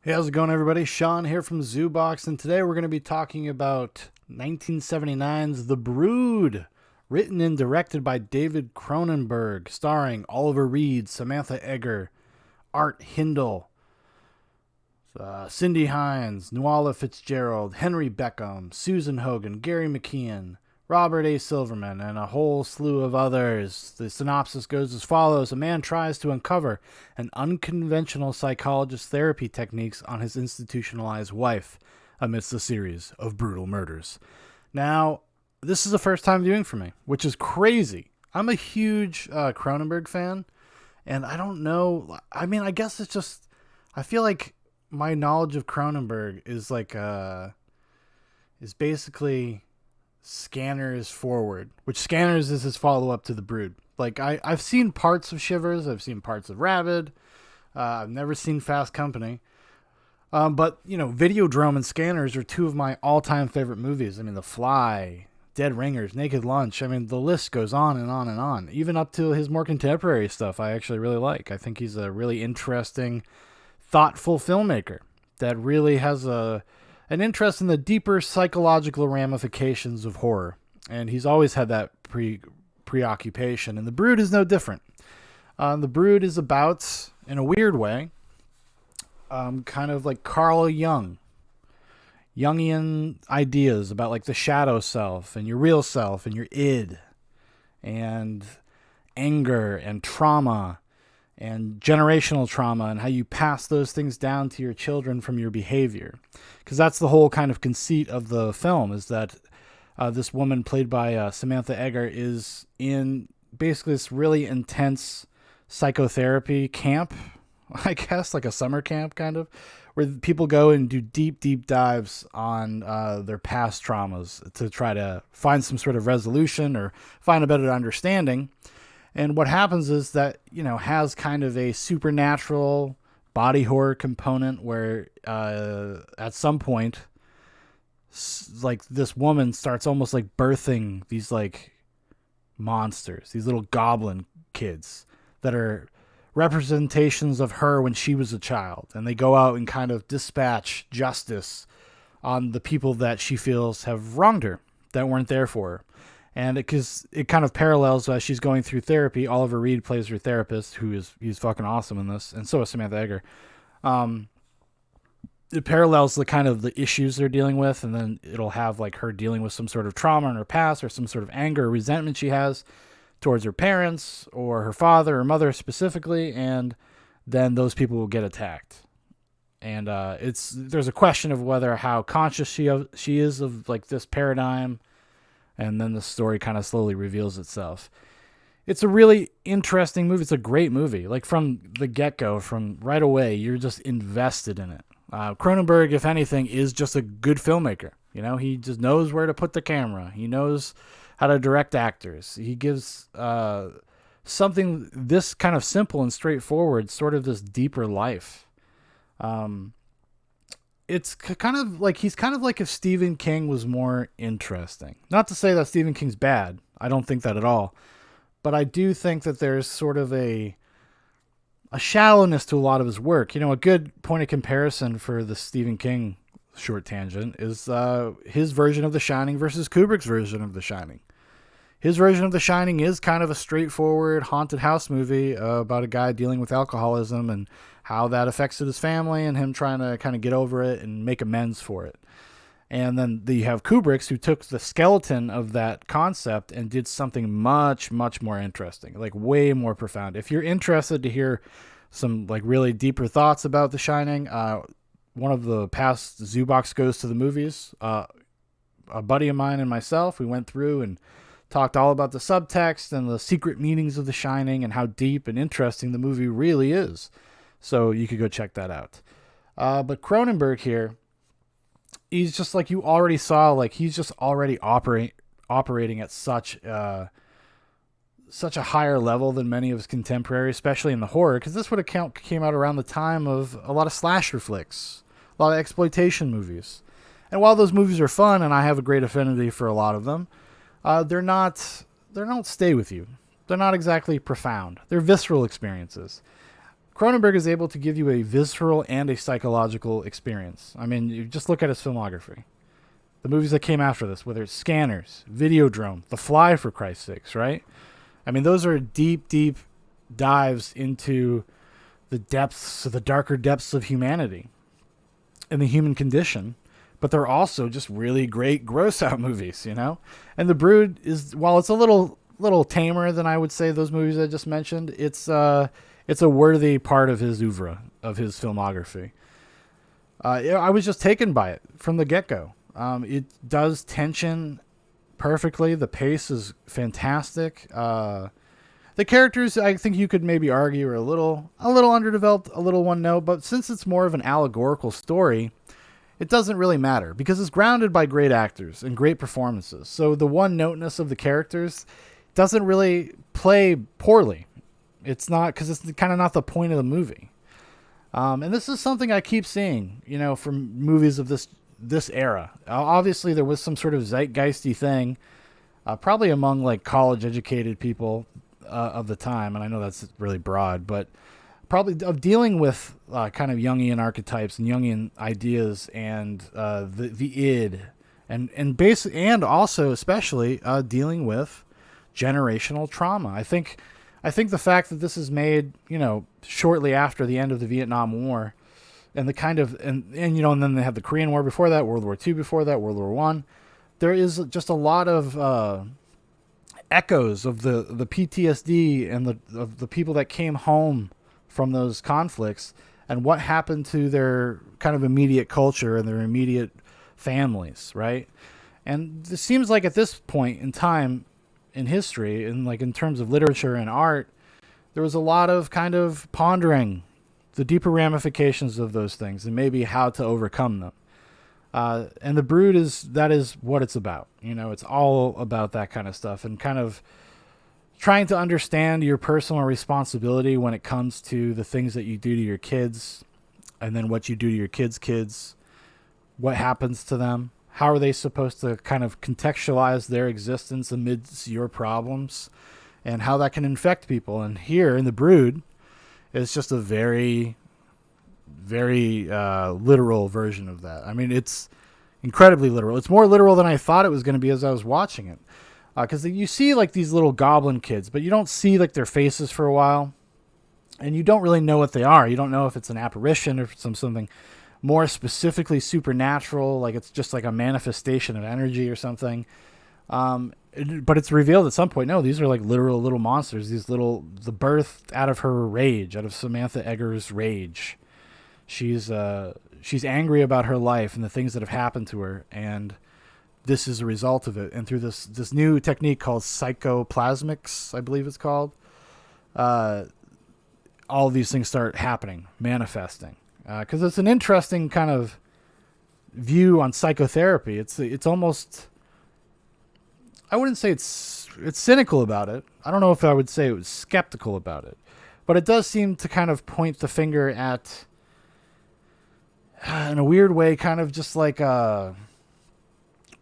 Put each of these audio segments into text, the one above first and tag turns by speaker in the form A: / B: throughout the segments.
A: Hey, how's it going, everybody? Shaun here from Zoobox, and today we're going to be talking about 1979's The Brood, written and directed by David Cronenberg, starring Oliver Reed, Samantha Eggar, Art Hindle, Cindy Hines, Nuala Fitzgerald, Henry Beckham, Susan Hogan, Gary McKeon, Robert A. Silverman, and a whole slew of others. The synopsis goes as follows. A man tries to uncover an unconventional psychologist therapy techniques on his institutionalized wife amidst a series of brutal murders. Now, this is a first time viewing for me, which is crazy. I'm a huge Cronenberg fan, and I don't know. I mean, I guess it's just, I feel like my knowledge of Cronenberg is basically Scanners forward, which Scanners is his follow up to The Brood. Like I've seen parts of Shivers, I've seen parts of Rabid, I've never seen Fast Company, but you know, Videodrome and Scanners are two of my all-time favorite movies. I mean, The Fly, Dead Ringers, Naked Lunch. I mean, the list goes on and on and on. Even up to his more contemporary stuff, I actually really like. I think he's a really interesting, thoughtful filmmaker that really has an interest in the deeper psychological ramifications of horror, and he's always had that preoccupation. And The Brood is no different. The Brood is about, in a weird way, kind of like Carl Jungian ideas about like the shadow self and your real self and your id, and anger and trauma and generational trauma, and how you pass those things down to your children from your behavior. Because that's the whole kind of conceit of the film, is that this woman played by Samantha Eggar is in basically this really intense psychotherapy camp, I guess, like a summer camp kind of, where people go and do deep dives on their past traumas to try to find some sort of resolution or find a better understanding. And what happens is that, you know, has kind of a supernatural body horror component where at some point, like this woman starts almost like birthing these like monsters, these little goblin kids that are representations of her when she was a child. And they go out and kind of dispatch justice on the people that she feels have wronged her, that weren't there for her. And because it kind of parallels as she's going through therapy. Oliver Reed plays her therapist, he's fucking awesome in this, and so is Samantha Eggar. It parallels the kind of the issues they're dealing with, and then it'll have like her dealing with some sort of trauma in her past, or some sort of anger or resentment she has towards her parents or her father or mother specifically, and then those people will get attacked. And there's a question of whether how conscious she is of like this paradigm, and then the story kind of slowly reveals itself. It's a really interesting movie. It's a great movie. Like from the get-go, from right away, you're just invested in it. Cronenberg, if anything, is just a good filmmaker. You know, he just knows where to put the camera. He knows how to direct actors. He gives something this kind of simple and straightforward, sort of this deeper life. It's kind of like he's kind of like if Stephen King was more interesting. Not to say that Stephen King's bad. I don't think that at all. But I do think that there's sort of a shallowness to a lot of his work. You know, a good point of comparison for the Stephen King short tangent is his version of The Shining versus Kubrick's version of The Shining. His version of The Shining is kind of a straightforward haunted house movie about a guy dealing with alcoholism and how that affected his family, and him trying to kind of get over it and make amends for it. And then you have Kubrick's, who took the skeleton of that concept and did something much more interesting, like way more profound. If you're interested to hear some like really deeper thoughts about The Shining, one of the past Zoobox Goes to the Movies, a buddy of mine and myself, we went through and talked all about the subtext and the secret meanings of The Shining and how deep and interesting the movie really is. So you could go check that out. But Cronenberg here, he's just like you already saw, like he's just already operating at such a higher level than many of his contemporaries, especially in the horror, because this would have came out around the time of a lot of slasher flicks, a lot of exploitation movies. And while those movies are fun, and I have a great affinity for a lot of them, they don't stay with you. They're not exactly profound. They're visceral experiences. Cronenberg is able to give you a visceral and a psychological experience. I mean, you just look at his filmography. The movies that came after this, whether it's Scanners, Videodrome, The Fly, for Christ's sakes, right? I mean, those are deep, deep dives into the depths, the darker depths of humanity and the human condition. But they're also just really great gross out movies, you know? And The Brood is, while it's a little tamer than I would say those movies I just mentioned, it's a worthy part of his oeuvre, of his filmography. I was just taken by it from the get-go. It does tension perfectly. The pace is fantastic. The characters, I think you could maybe argue, are a little underdeveloped, a little one note, but since it's more of an allegorical story, it doesn't really matter because it's grounded by great actors and great performances. So the one noteness of the characters doesn't really play poorly. It's not, because it's kind of not the point of the movie. And this is something I keep seeing, you know, from movies of this era. Obviously, there was some sort of zeitgeisty thing, probably among like college educated people of the time, and I know that's really broad, but probably of dealing with kind of Jungian archetypes and Jungian ideas and the id, and also especially dealing with generational trauma. I think the fact that this is made, you know, shortly after the end of the Vietnam War, and the kind of and you know, and then they had the Korean War before that, World War II before that, World War I. There is just a lot of echoes of the PTSD and of the people that came home from those conflicts and what happened to their kind of immediate culture and their immediate families, right? And it seems like at this point in time in history, and like in terms of literature and art, there was a lot of kind of pondering the deeper ramifications of those things and maybe how to overcome them. And The Brood is what it's about. You know, it's all about that kind of stuff and kind of trying to understand your personal responsibility when it comes to the things that you do to your kids, and then what you do to your kids' kids, what happens to them, how are they supposed to kind of contextualize their existence amidst your problems, and how that can infect people. And here in The Brood, it's just a very, very literal version of that. I mean, it's incredibly literal. It's more literal than I thought it was going to be as I was watching it. Because you see like these little goblin kids, but you don't see like their faces for a while. And you don't really know what they are. You don't know if it's an apparition or if it's something more specifically supernatural, like it's just like a manifestation of energy or something. But it's revealed at some point, no, these are like literal little monsters. The birth out of her rage, out of Samantha Egger's rage. She's angry about her life and the things that have happened to her, and this is a result of it. And through this new technique called psychoplasmics, I believe it's called, all of these things start happening, manifesting. Because it's an interesting kind of view on psychotherapy. It's almost, I wouldn't say it's cynical about it. I don't know if I would say it was skeptical about it, but it does seem to kind of point the finger at, in a weird way, kind of just like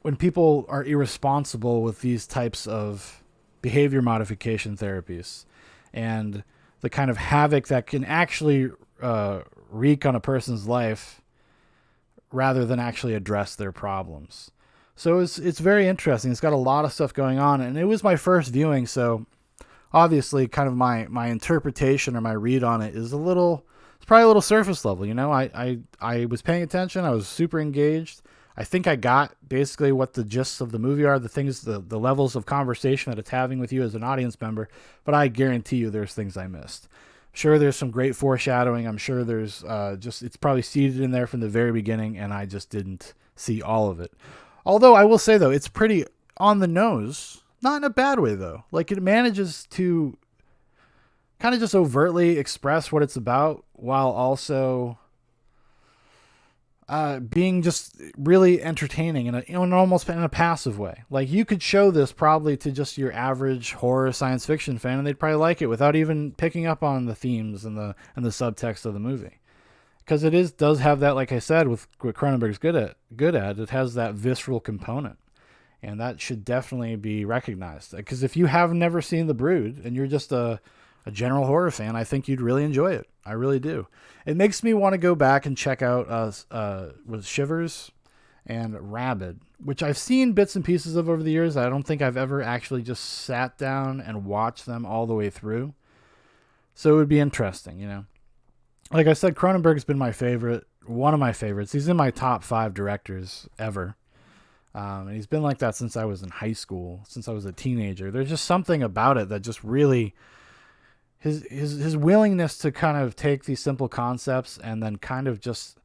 A: when people are irresponsible with these types of behavior modification therapies and the kind of havoc that can actually wreak on a person's life rather than actually address their problems. So it's very interesting. It's got a lot of stuff going on, and it was my first viewing, so obviously kind of my interpretation or my read on it is it's probably a little surface level. You know, I was paying attention. I was super engaged. I think I got basically what the gists of the movie are, the things, the levels of conversation that it's having with you as an audience member, but I guarantee you there's things I missed. Sure, there's some great foreshadowing. I'm sure there's it's probably seeded in there from the very beginning, and I just didn't see all of it. Although I will say, though, it's pretty on the nose, not in a bad way, though. Like, it manages to kind of just overtly express what it's about while also being just really entertaining in almost in a passive way. Like, you could show this probably to just your average horror science fiction fan, and they'd probably like it without even picking up on the themes and the subtext of the movie. Because does have that, like I said, with what Cronenberg's good at, it has that visceral component. And that should definitely be recognized. Because if you have never seen The Brood and you're just a a general horror fan, I think you'd really enjoy it. I really do. It makes me want to go back and check out with Shivers and Rabid, which I've seen bits and pieces of over the years. I don't think I've ever actually just sat down and watched them all the way through. So it would be interesting, you know. Like I said, Cronenberg's been my favorite, one of my favorites. He's in my top 5 directors ever. And he's been like that since I was in high school, since I was a teenager. There's just something about it that just really, his willingness to kind of take these simple concepts and then kind of just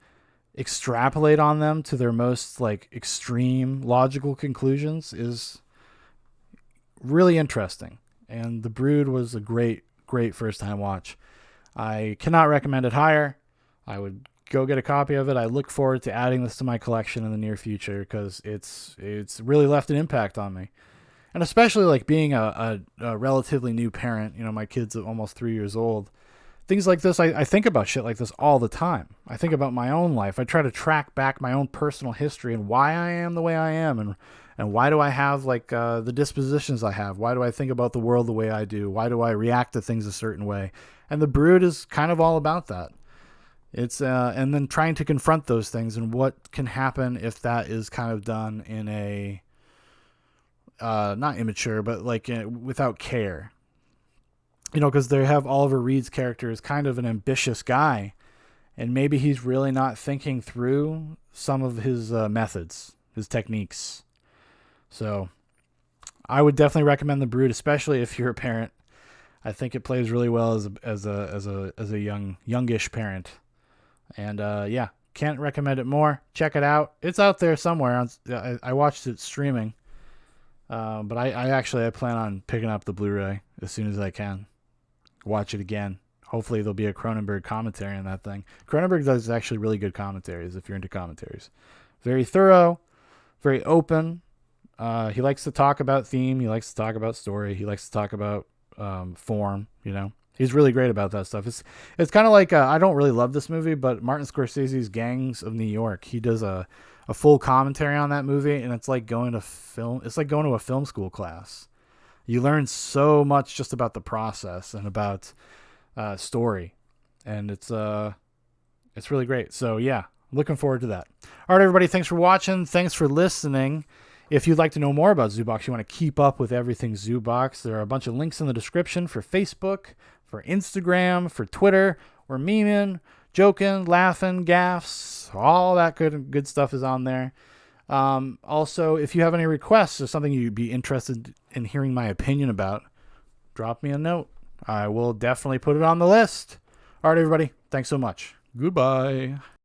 A: extrapolate on them to their most like extreme logical conclusions is really interesting. And The Brood was a great first time watch. I cannot recommend it higher. I would go get a copy of it. I look forward to adding this to my collection in the near future because it's really left an impact on me. And especially like being a relatively new parent, you know, my kid's almost 3 years old. Things like this, I think about shit like this all the time. I think about my own life. I try to track back my own personal history and why I am the way I am, and why do I have like the dispositions I have? Why do I think about the world the way I do? Why do I react to things a certain way? And The Brood is kind of all about that. It's and then trying to confront those things and what can happen if that is kind of done in a not immature, but like without care. You know, because they have Oliver Reed's character is kind of an ambitious guy, and maybe he's really not thinking through some of his methods, his techniques. So I would definitely recommend The Brood, especially if you're a parent. I think it plays really well as a youngish parent. And yeah, can't recommend it more. Check it out. It's out there somewhere. I watched it streaming, but I plan on picking up the Blu-ray as soon as I can. Watch it again. Hopefully there'll be a Cronenberg commentary on that thing. Cronenberg does actually really good commentaries if you're into commentaries. Very thorough, very open. He likes to talk about theme. He likes to talk about story. He likes to talk about form, you know. He's really great about that stuff. It's kind of like, I don't really love this movie, but Martin Scorsese's Gangs of New York, he does a full commentary on that movie, and it's like going to a film school class. You learn so much just about the process and about story, and it's really great. So yeah, looking forward to that. All right, everybody, thanks for watching. Thanks for listening. If you'd like to know more about Zoobox, you want to keep up with everything Zoobox, there are a bunch of links in the description for Facebook, for Instagram, for Twitter. We're memeing, joking, laughing, gaffs, all that good stuff is on there. Also, if you have any requests or something you'd be interested in hearing my opinion about, drop me a note. I will definitely put it on the list. All right, everybody. Thanks so much. Goodbye.